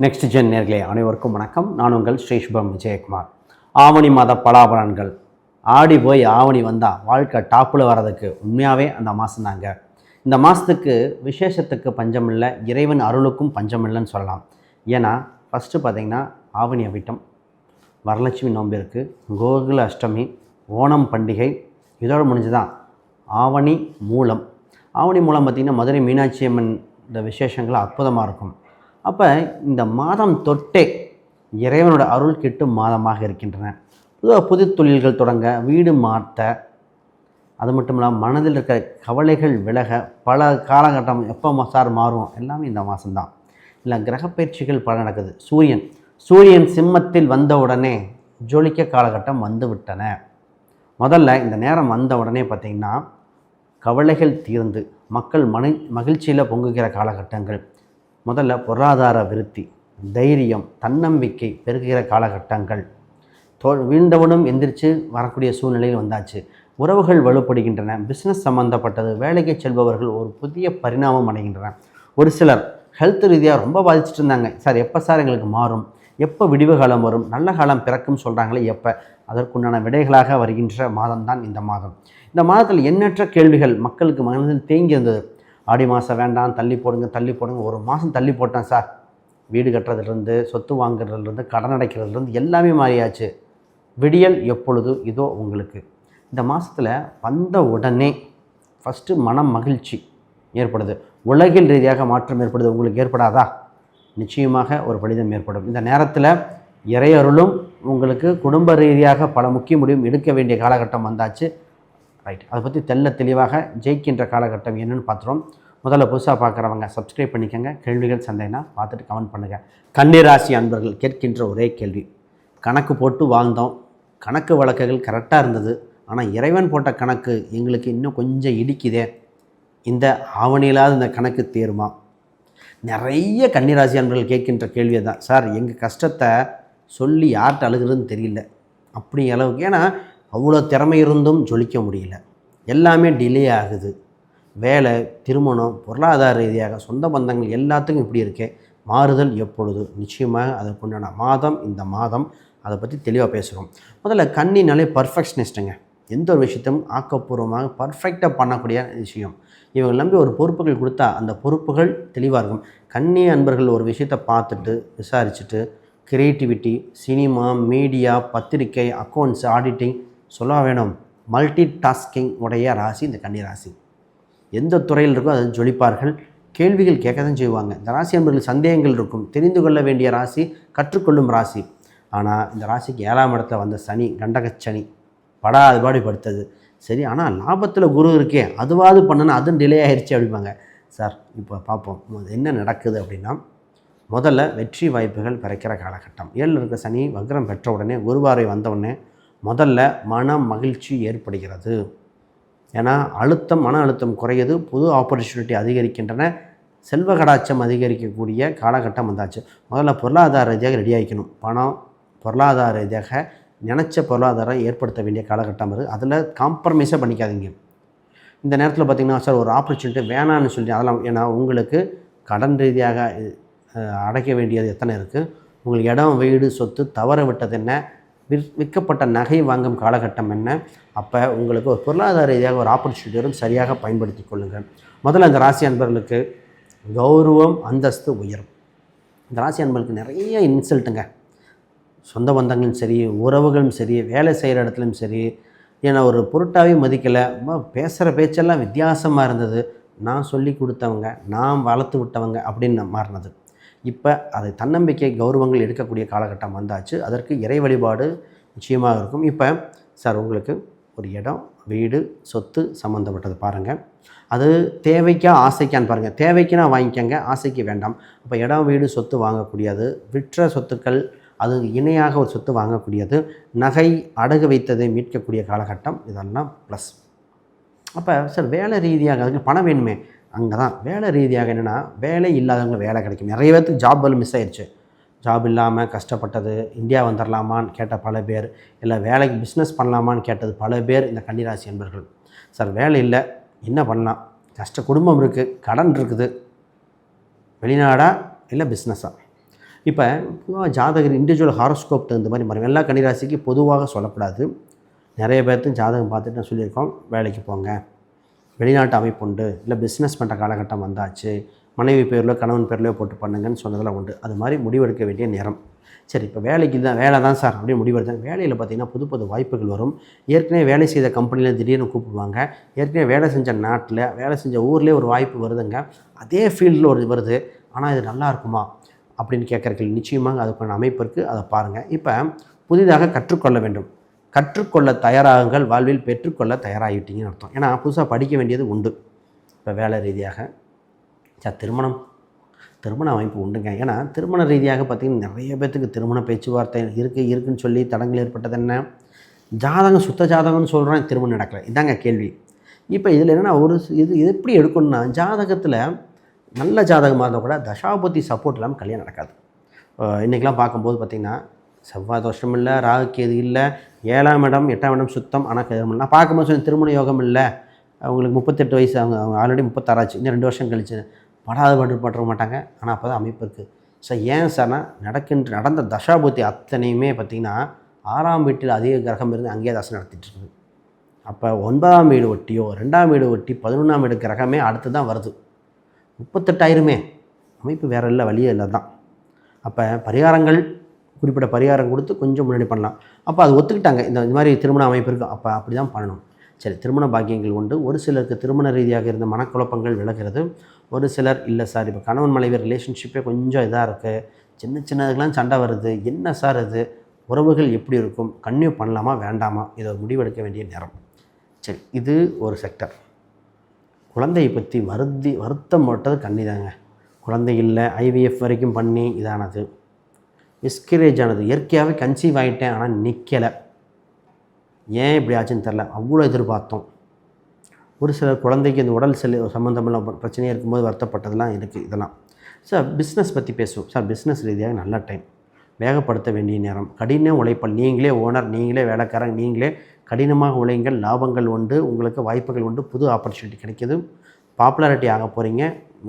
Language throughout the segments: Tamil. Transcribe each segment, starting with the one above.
நெக்ஸ்ட் ஜென் நேர்களே அனைவருக்கும் வணக்கம். நான் உங்கள் ஸ்ரீ சுபம் விஜயகுமார். ஆவணி மாத பலாபலன்கள். ஆடி போய் ஆவணி வந்தால் வாழ்க்கை டாப்பில் வர்றதுக்கு உண்மையாகவே அந்த மாதம் தாங்க. இந்த மாதத்துக்கு விசேஷத்துக்கு பஞ்சம் இல்லை, இறைவன் அருளுக்கும் பஞ்சம் இல்லைன்னு சொல்லலாம். ஏன்னா ஃபஸ்ட்டு பார்த்திங்கன்னா ஆவணி அவிட்டம், வரலட்சுமி நோன்பு இருக்குது, கோகுல அஷ்டமி, ஓணம் பண்டிகை, இதோடு முடிஞ்சுதான் ஆவணி மூலம். ஆவணி மூலம் பார்த்திங்கன்னா மதுரை மீனாட்சி அம்மன் இந்த விசேஷங்கள் அற்புதமாக இருக்கும். அப்போ இந்த மாதம் தொட்டே இறைவனோட அருள் கிட்டும் மாதமாக இருக்கின்றன. பொதுவாக புது தொழில்கள் தொடங்க, வீடு மாற்ற, அது மட்டும் இல்லாமல் மனதில் இருக்கிற கவலைகள் விலக, பல காலகட்டம் எப்போ சார் மாறும் எல்லாமே இந்த மாதம்தான். இல்லை கிரகப்பயிற்சிகள் பல நடக்குது. சூரியன் சிம்மத்தில் வந்த உடனே ஜொலிக்க காலகட்டம் வந்து விட்டன. முதல்ல இந்த நேரம் வந்த உடனே பார்த்திங்கன்னா கவலைகள் தீர்ந்து மக்கள் மகிழ்ச்சியில் பொங்குகிற காலகட்டங்கள். முதல்ல பொருளாதார விருத்தி, தைரியம், தன்னம்பிக்கை பெருகுகிற காலகட்டங்கள். வீண்டவனும் எந்திரிச்சு வரக்கூடிய சூழ்நிலையில் வந்தாச்சு. உறவுகள் வலுப்படுகின்றன. பிஸ்னஸ் சம்மந்தப்பட்டது, வேலைக்கு செல்பவர்கள் ஒரு புதிய பரிணாமம் அடைகின்றன. ஒரு சிலர் ஹெல்த் ரீதியாக ரொம்ப பாதிச்சுட்டு இருந்தாங்க. சார் எப்போ சார் எங்களுக்கு மாறும், எப்போ விடிவு காலம் வரும், நல்ல காலம் பிறக்கும் சொல்கிறாங்களே எப்போ, அதற்குண்டான விடைகளாக வருகின்ற மாதம்தான் இந்த மாதம். இந்த மாதத்தில் எண்ணற்ற கேள்விகள் மக்களுக்கு மனதில் தேங்கி இருந்தது. ஆடி மாதம் வேண்டாம், தள்ளி போடுங்க. ஒரு மாதம் தள்ளி போட்டேன் சார். வீடு கட்டுறதுலேருந்து, சொத்து வாங்குறதுலேருந்து, கடன் அடைக்கிறதுலேருந்து எல்லாமே மாறியாச்சு. விடியல் எப்பொழுது இதோ உங்களுக்கு. இந்த மாதத்தில் வந்த உடனே ஃபஸ்ட்டு மனம் மகிழ்ச்சி ஏற்படுது. உலகில் ரீதியாக மாற்றம் ஏற்படுது. உங்களுக்கு ஏற்படாதா? நிச்சயமாக ஒரு பலிதம் ஏற்படும். இந்த நேரத்தில் இறையருளும் உங்களுக்கு குடும்ப ரீதியாக பல முக்கிய முடிவும் எடுக்க வேண்டிய காலகட்டம் வந்தாச்சு. ரைட், அதை பற்றி தெளிவாக ஜெயிக்கின்ற காலகட்டம் என்னென்னு பார்த்துருவோம். முதல்ல புதுசாக பார்க்குறவங்க சப்ஸ்கிரைப் பண்ணிக்கோங்க. கேள்விகள் சந்தேகம்னா பார்த்துட்டு கமெண்ட் பண்ணுங்கள். கன்னிராசி அன்பர்கள் கேட்கின்ற ஒரே கேள்வி, கணக்கு போட்டு வாழ்ந்தோம், கணக்கு வழக்குகள் கரெக்டாக இருந்தது, ஆனால் இறைவன் போட்ட கணக்கு எங்களுக்கு இன்னும் கொஞ்சம் இடிக்குதே, இந்த ஆவணியிலாவது இந்த கணக்கு தேருமா? நிறைய கன்னிராசி அன்பர்கள் கேட்கின்ற கேள்வியை தான். சார் எங்கள் கஷ்டத்தை சொல்லி யார்கிட்ட அழுகிறதுன்னு தெரியல அப்படிங்கிற அளவுக்கு. ஏன்னா அவ்வளோ திறமை இருந்தும் ஜொலிக்க முடியல, எல்லாமே டிலே ஆகுது. வேலை, திருமணம், பொருளாதார ரீதியாக, சொந்த பந்தங்கள் எல்லாத்துக்கும் இப்படி இருக்கே. மாறுதல் எப்பொழுது? நிச்சயமாக அதற்குண்டான மாதம் இந்த மாதம். அதை பற்றி தெளிவாக பேசுகிறோம். முதல்ல கன்னினாலே பர்ஃபெக்ஷனிஸ்ட்டுங்க. எந்த ஒரு விஷயத்தையும் ஆக்கப்பூர்வமாக பர்ஃபெக்டாக பண்ணக்கூடிய விஷயம். இவங்க நம்பி ஒரு பொறுப்புகள் கொடுத்தா அந்த பொறுப்புகள் தெளிவாக இருக்கும். கன்னி அன்பர்கள் ஒரு விஷயத்தை பார்த்துட்டு விசாரிச்சுட்டு க்ரியேட்டிவிட்டி, சினிமா, மீடியா, பத்திரிக்கை, அக்கௌண்ட்ஸ், ஆடிட்டிங் சொல்ல வேணும். மல்டி டாஸ்கிங் உடைய ராசி இந்த கன்னிராசி. எந்த துறையில் இருக்கோ அதை ஜொலிப்பார்கள். கேள்விகள் கேட்க தான் செய்வாங்க. இந்த ராசி என்பவர்கள் சந்தேகங்கள் இருக்கும். தெரிந்து கொள்ள வேண்டிய ராசி, கற்றுக்கொள்ளும் ராசி. ஆனால் இந்த ராசிக்கு 7ஆம் இடத்துல வந்த சனி, கண்டகச்சனி படாது படுத்தது. சரி, ஆனால் லாபத்தில் குரு இருக்கே, அதுவாது பண்ணுன்னா அதுவும் டிலே ஆகிடுச்சு அப்படிம்பாங்க. சார் இப்போ பார்ப்போம் என்ன நடக்குது அப்படின்னா, முதல்ல வெற்றி வாய்ப்புகள் பிறக்கிற காலகட்டம். 7ல் இருக்க சனி வக்ரம் பெற்ற உடனே, குருவாரை வந்த உடனே முதல்ல மன மகிழ்ச்சி ஏற்படுகிறது. ஏன்னா மன அழுத்தம் குறையுது, புது ஆப்பர்ச்சுனிட்டி அதிகரிக்கின்றன, செல்வ கடாட்சம் அதிகரிக்கக்கூடிய காலகட்டம் வந்தாச்சு. முதல்ல பொருளாதார ரீதியாக ரெடி ஆகிக்கணும். பணம் பொருளாதார ரீதியாக நினச்ச பொருளாதாரம் ஏற்படுத்த வேண்டிய காலகட்டம் வருது. அதில் காம்ப்ரமைஸாக பண்ணிக்காதீங்க. இந்த நேரத்தில் பார்த்திங்கன்னா சார் ஒரு ஆப்பர்ச்சுனிட்டி வேணான்னு சொல்லி அதெல்லாம், ஏன்னா உங்களுக்கு கடன் ரீதியாக அடைக்க வேண்டியது எத்தனை இருக்குது, உங்களுக்கு இடம், வீடு, சொத்து தவற விட்டது என்ன, விற்கப்பட்ட நகை வாங்கும் காலகட்டம் என்ன. அப்போ உங்களுக்கு ஒரு பொருளாதார ரீதியாக ஒரு ஆப்பர்ச்சுனிட்டி வரும், சரியாக பயன்படுத்தி கொள்ளுங்கள். முதல்ல இந்த ராசி அன்பர்களுக்கு கௌரவம், அந்தஸ்து உயரும். இந்த ராசி அன்பர்களுக்கு நிறைய இன்சல்ட்டுங்க. சொந்த பந்தங்களும் சரி, உறவுகளும் சரி, வேலை செய்கிற இடத்துலையும் சரி. ஏன்னா ஒரு பொருட்டாகவே மதிக்கலை, பேசுகிற பேச்செல்லாம் வித்தியாசமாக இருந்தது, நான் சொல்லி கொடுத்தவங்க, நான் வளர்த்து விட்டவங்க அப்படின்னு மாறினது. இப்போ அதை தன்னம்பிக்கை, கௌரவங்கள் எடுக்கக்கூடிய காலகட்டம் வந்தாச்சு. அதற்கு இறை வழிபாடு நிச்சயமாக இருக்கும். இப்போ சார் உங்களுக்கு ஒரு இடம், வீடு, சொத்து சம்மந்தப்பட்டது பாருங்கள். அது தேவைக்கா ஆசைக்கான்னு பாருங்கள். தேவைக்குன்னா வாங்கிக்கங்க, ஆசைக்கு வேண்டாம். அப்போ இடம், வீடு, சொத்து வாங்கக்கூடியது, விற்ற சொத்துக்கள் அது இணையாக ஒரு சொத்து வாங்கக்கூடியது, நகை அடகு வைத்ததை மீட்கக்கூடிய காலகட்டம், இதெல்லாம் ப்ளஸ். அப்போ சார் வேலை ரீதியாக அதுக்கு பணம் வேணுமே, அங்கே தான் வேலை ரீதியாக என்னென்னா, வேலை இல்லாதவங்க வேலை கிடைக்கும். நிறைய பேருக்கு ஜாப் மிஸ் ஆயிடுச்சு. ஜாப் இல்லாமல் கஷ்டப்பட்டது, இந்தியா வந்துடலாமான்னு கேட்ட பல பேர், இல்லை வேலைக்கு பிஸ்னஸ் பண்ணலாமான்னு கேட்டது பல பேர் இந்த கன்னிராசி என்பர்கள். சார் வேலை இல்லை, என்ன பண்ணலாம், குடும்பம் இருக்குது, கடன் இருக்குது, வெளிநாடா இல்லை பிஸ்னஸாக, இப்போ பொதுவாக ஜாதகர் இண்டிவிஜுவல் ஹாரோஸ்கோப் தகுந்த மாதிரி மாறும். எல்லா கன்னிராசிக்கு பொதுவாக சொல்லக்கூடாது. நிறைய பேர்த்து ஜாதகம் பார்த்துட்டு நான் சொல்லியிருக்கோம், வேலைக்கு போங்க, வெளிநாட்டு அமைப்பு உண்டு, இல்லை பிஸ்னஸ் பண்ணுற காலகட்டம் வந்தாச்சு, மனைவி பேரிலோ கணவன் பேர்லையோ போட்டு பண்ணுங்கன்னு சொன்னதெல்லாம் உண்டு. அது மாதிரி முடிவெடுக்க வேண்டிய நேரம். சரி, இப்போ வேலை தான் சார் அப்படின்னு முடிவெடுத்தாங்க. வேலையில் பார்த்திங்கன்னா புது புது வாய்ப்புகள் வரும். ஏற்கனவே வேலை செய்த கம்பெனியில் திடீர்னு கூப்பிடுவாங்க. ஏற்கனவே வேலை செஞ்ச நாட்டில் வேலை செஞ்ச ஊர்லேயே ஒரு வாய்ப்பு வருதுங்க. அதே ஃபீல்டில் ஒரு வருது. ஆனால் இது நல்லா இருக்குமா அப்படின்னு கேட்குறதுக்கு நிச்சயமாக அதுக்கான அமைப்பு இருக்குது. அதை பாருங்கள். இப்போ புதிதாக கற்றுக்கொள்ள வேண்டும். கற்றுக்கொள்ள தயாராகுங்கள், வாழ்வில் பெற்றுக்கொள்ள தயாராகிட்டீங்கன்னு அர்த்தம். ஏன்னா புதுசாக படிக்க வேண்டியது உண்டு. இப்போ வேலை ரீதியாக சார் திருமண அமைப்பு உண்டுங்க. ஏன்னா திருமண ரீதியாக பார்த்திங்கன்னா நிறைய பேர்த்துக்கு திருமண பேச்சுவார்த்தை இருக்குன்னு சொல்லி தடங்கள் ஏற்பட்டது. என்ன ஜாதகம் சுத்த ஜாதகம்னு சொல்கிறேன், திருமணம் நடக்கலை, இதாங்க கேள்வி. இப்போ இதில் என்னென்னா இது எப்படி எடுக்கணும்னா, ஜாதகத்தில் நல்ல ஜாதகமாக இருந்தால் கூட தசாபதி சப்போர்ட் இல்லாமல் கல்யாணம் நடக்காது. இன்றைக்கெலாம் பார்க்கும்போது பார்த்திங்கன்னா செவ்வாய் தோஷம் இல்லை, ராகு கேது இல்லை, 7ஆம் இடம் 8ஆம் இடம் சுத்தம். ஆனால் திருமணம் நான் பார்க்கும்போது சொல்லி திருமண யோகம் இல்லை, அவங்களுக்கு 38 வயசு, அவங்க ஆல்ரெடி 36 ஆச்சு, இன்னும் 2 வருஷம் கழிச்சு படாத பட்டுற மாட்டாங்க. ஆனால் அப்போ தான் அமைப்பு இருக்குது. ஸோ ஏன் சார்னா நடந்த தசாபுத்தி அத்தனையுமே பார்த்திங்கன்னா 6ஆம் வீட்டில் அதிக கிரகம் இருந்து அங்கேயே தசை நடத்திட்டுருக்குது. அப்போ 9ஆம் வீடு ஒட்டியோ 2ஆம் வீடு ஒட்டி 11ஆம் வீடு கிரகமே அடுத்து தான் வருது. 38,000 அமைப்பு வேறு இல்லை, வழியே இல்லை தான். அப்போ பரிகாரங்கள் குறிப்பிட்ட பரிகாரம் கொடுத்து கொஞ்சம் முன்னாடி பண்ணலாம். அப்போ அது ஒத்துக்கிட்டாங்க, இந்த மாதிரி திருமண அமைப்பு இருக்குது, அப்போ அப்படி தான் பண்ணணும். சரி, திருமண பாக்கியங்கள் உண்டு. ஒரு சிலருக்கு திருமண ரீதியாக இருந்த மனக்குழப்பங்கள் விலகிறது. ஒரு சிலர் இல்லை சார், இப்போ கணவன் மனைவி ரிலேஷன்ஷிப்பே கொஞ்சம் இதாக இருக்குது, சின்னதுக்கெலாம் சண்டை வருது, என்ன சார் இது, உறவுகள் எப்படி இருக்கும், கன்டினியூ பண்ணலாமா வேண்டாமா, இதை ஒரு முடிவெடுக்க வேண்டிய நேரம். சரி, இது ஒரு செக்டர். குழந்தையை பற்றி வருத்தம் போட்டது கன்னிதாங்க. குழந்தை இல்லை, ஐவிஎஃப் வரைக்கும் பண்ணி இதானது, மிஸ்கரேஜ் ஆனது, இயற்கையாகவே கன்சீவ் ஆகிட்டேன் ஆனால் நிற்கலை, ஏன் இப்படி ஆச்சுன்னு தெரில, அவ்வளோ எதிர்பார்த்தோம். ஒரு சிலர் குழந்தைக்கு இந்த உடல் சம்மந்தமெல்லாம் பிரச்சனையாக இருக்கும்போது வருத்தப்பட்டதெல்லாம் இருக்குது. இதெல்லாம் சார் பிஸ்னஸ் பற்றி பேசுவோம். சார் பிஸ்னஸ் ரீதியாக நல்ல டைம், வேகப்படுத்த வேண்டிய நேரம், கடின உழைப்பல், நீங்களே ஓனர், நீங்களே வேலைக்காரங்க, நீங்களே கடினமாக உழைங்கள், லாபங்கள் உண்டு, உங்களுக்கு வாய்ப்புகள் உண்டு, புது ஆப்பர்ச்சுனிட்டி கிடைக்கிது, பாப்புலாரிட்டி ஆக போகிறீங்க,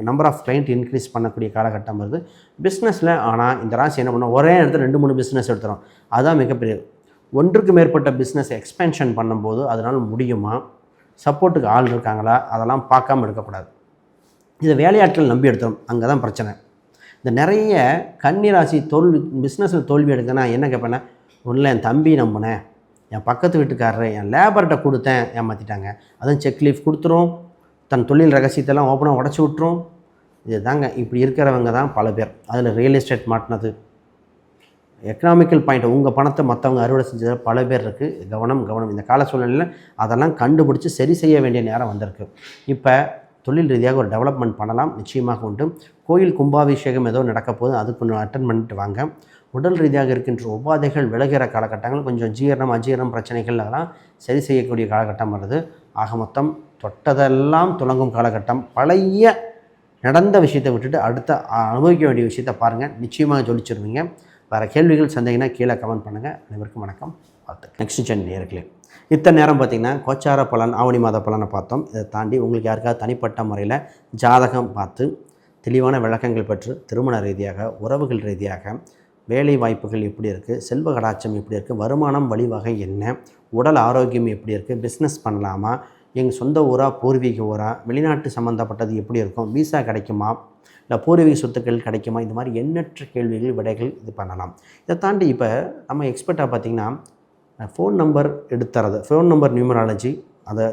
நம்பர் ஆஃப் கிளைண்ட் இன்க்ரீஸ் பண்ணக்கூடிய காலகட்டம் வருது பிஸ்னஸில். ஆனால் இந்த ராசி என்ன பண்ணோம், ஒரே இடத்துல 2-3 பிஸ்னஸ் எடுத்துகிறோம். அதுதான் மிகப்பெரிய. ஒன்றுக்கு மேற்பட்ட பிஸ்னஸ் எக்ஸ்பென்ஷன் பண்ணும்போது அதனால் முடியுமா, சப்போர்ட்டுக்கு ஆள் இருக்காங்களா, அதெல்லாம் பார்க்காம எடுக்கக்கூடாது. இதை வேலையாட்கள் நம்பி எடுத்துரும், அங்கே தான் பிரச்சனை. இந்த நிறைய கன்னிராசி பிஸ்னஸில் தோல்வி எடுக்கனா என்ன கேட்பேன்னா, ஒன்றில் என் தம்பி நம்பினேன், என் பக்கத்து வீட்டுக்காரர், என் லேபர்கிட்ட கொடுத்தேன், ஏமாற்றிட்டாங்க, அதுவும் செக் லீஃப் கொடுத்துரும், தன் தொழில் ரகசியத்தெல்லாம் ஓப்பனாக உடச்சி விட்டுரும். இது தாங்க இப்படி இருக்கிறவங்க தான் பல பேர். அதில் ரியல் எஸ்டேட் மாட்டினது, எக்கனாமிக்கல் பாயிண்ட், உங்கள் பணத்தை மற்றவங்க அறுவடை செஞ்சதில் பல பேர் இருக்குது. கவனம். இந்த கால சூழ்நிலையில் அதெல்லாம் கண்டுபிடிச்சி சரி செய்ய வேண்டிய நேரம் வந்திருக்கு. இப்போ தொழில் ரீதியாக ஒரு டெவலப்மெண்ட் பண்ணலாம், நிச்சயமாக உண்டு. கோயில் கும்பாபிஷேகம் ஏதோ நடக்க போது, அதுக்கு அட்டன் பண்ணிட்டு வாங்க. உடல் ரீதியாக இருக்கின்ற உபாதைகள் விலகிற காலகட்டங்கள், கொஞ்சம் அஜீரணம் பிரச்சனைகள் அதெல்லாம் சரி செய்யக்கூடிய காலகட்டம் வருது. ஆக மொத்தம் தொட்டதெல்லாம் துலங்கும் காலகட்டம். பழைய நடந்த விஷயத்தை விட்டுட்டு அடுத்த அனுபவிக்க வேண்டிய விஷயத்தை பாருங்கள், நிச்சயமாக ஜொலிச்சிருவீங்க. வேறு கேள்விகள் சந்தேகம்னா கீழே கமெண்ட் பண்ணுங்கள். அனைவருக்கும் வணக்கம், வாழ்த்து. நெக்ஸ்ட் சென் நேர்களே, இத்தனை நேரம் பார்த்திங்கன்னா கோச்சார பலன், ஆவணி மாத பலனை பார்த்தோம். இதை தாண்டி உங்களுக்கு யாருக்காவது தனிப்பட்ட முறையில் ஜாதகம் பார்த்து தெளிவான விளக்கங்கள் பெற்று திருமண ரீதியாக, உறவுகள் ரீதியாக, வேலை வாய்ப்புகள் எப்படி இருக்குது, செல்வ கடாட்சம் எப்படி இருக்குது, வருமானம் வழிவகை என்ன, உடல் ஆரோக்கியம் எப்படி இருக்குது, பிஸ்னஸ் பண்ணலாமா, எங்கள் சொந்த ஊரா பூர்வீக ஊரா, வெளிநாட்டு சம்மந்தப்பட்டது எப்படி இருக்கும், விசா கிடைக்குமா, இல்லை பூர்வீக சொத்துக்கள் கிடைக்குமா, இந்த மாதிரி எண்ணற்ற கேள்விகள் விடைகள் இது பண்ணலாம். இதை தாண்டி இப்போ நம்ம எக்ஸ்பர்ட்டாக பார்த்திங்கன்னா ஃபோன் நம்பர் எடுத்துறது, ஃபோன் நம்பர் நியூமராலஜி, அதை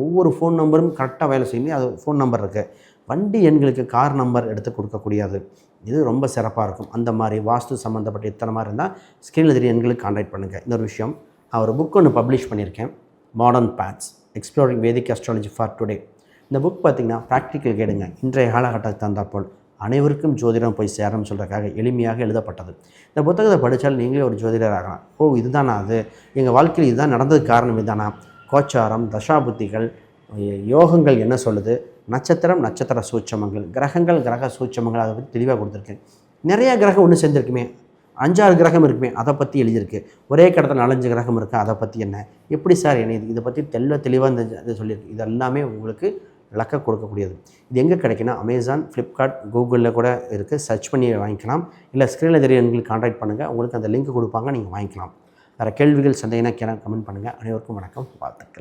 ஒவ்வொரு ஃபோன் நம்பரும் கரெக்டாக வேலை செய்யணும். அது ஃபோன் நம்பர் இருக்குது. வண்டி எண்களுக்கு கார் நம்பர் எடுத்து கொடுக்கக்கூடியது, இது ரொம்ப சிறப்பாக இருக்கும். அந்த மாதிரி வாஸ்து சம்மந்தப்பட்ட இத்தனை மாதிரி இருந்தால் ஸ்க்ரீனில் தெரிய எண்களுக்கு கான்டாக்ட் பண்ணுங்கள். இன்னொரு விஷயம், நான் ஒரு புக் ஒன்று பப்ளிஷ் பண்ணியிருக்கேன், modern paths exploring Vedic astrology for today. இந்த புக் பார்த்திங்கன்னா ப்ராக்டிக்கல் கைடுங்க, இன்றைய காலகட்டத்துக்கு தந்தாற்போல் அனைவருக்கும் ஜோதிடம் போய் சேரணும்னு சொல்கிறதுக்காக எளிமையாக எழுதப்பட்டது. இந்த புத்தகத்தை படித்தால் நீங்களே ஒரு ஜோதிடர் ஆகலாம். இதுதானா, அது எங்கள் வாழ்க்கையில் இதுதான் நடந்ததுக்கு காரணம் இதுதானா, கோச்சாரம், தசாபுத்திகள், யோகங்கள் என்ன சொல்லுது, நட்சத்திர சூட்சமங்கள், கிரக சூட்சமங்கள், அதை பற்றி தெளிவாக கொடுத்துருக்கேன். நிறையா கிரகம் ஒன்று சேர்ந்துருக்குமே, 5-6 கிரகம் இருக்குமே, அதை பற்றி எழுதியிருக்கு. ஒரே கடத்தில் 4-5 கிரகம் இருக்குது, அதை பற்றி என்ன, எப்படி சார் என்ன, இதை பற்றி தெளிவாக இந்த சொல்லியிருக்கு. இது எல்லாமே உங்களுக்கு விளக்க கொடுக்கக்கூடியது. இது எங்கே கிடைக்குன்னா அமேசான், ஃப்ளிப்கார்ட், கூகுளில் கூட இருக்குது. சர்ச் பண்ணி வாங்கிக்கலாம். இல்லை ஸ்க்ரீனில் தெரிய எங்களுக்கு கான்டாக்ட் பண்ணுங்கள், உங்களுக்கு அந்த லிங்க் கொடுப்பாங்க, நீங்கள் வாங்கிக்கலாம். வேறு கேள்விகள் சந்தேகம்னா கமெண்ட் பண்ணுங்கள். அனைவருக்கும் வணக்கம், வாழ்த்துக்கள்.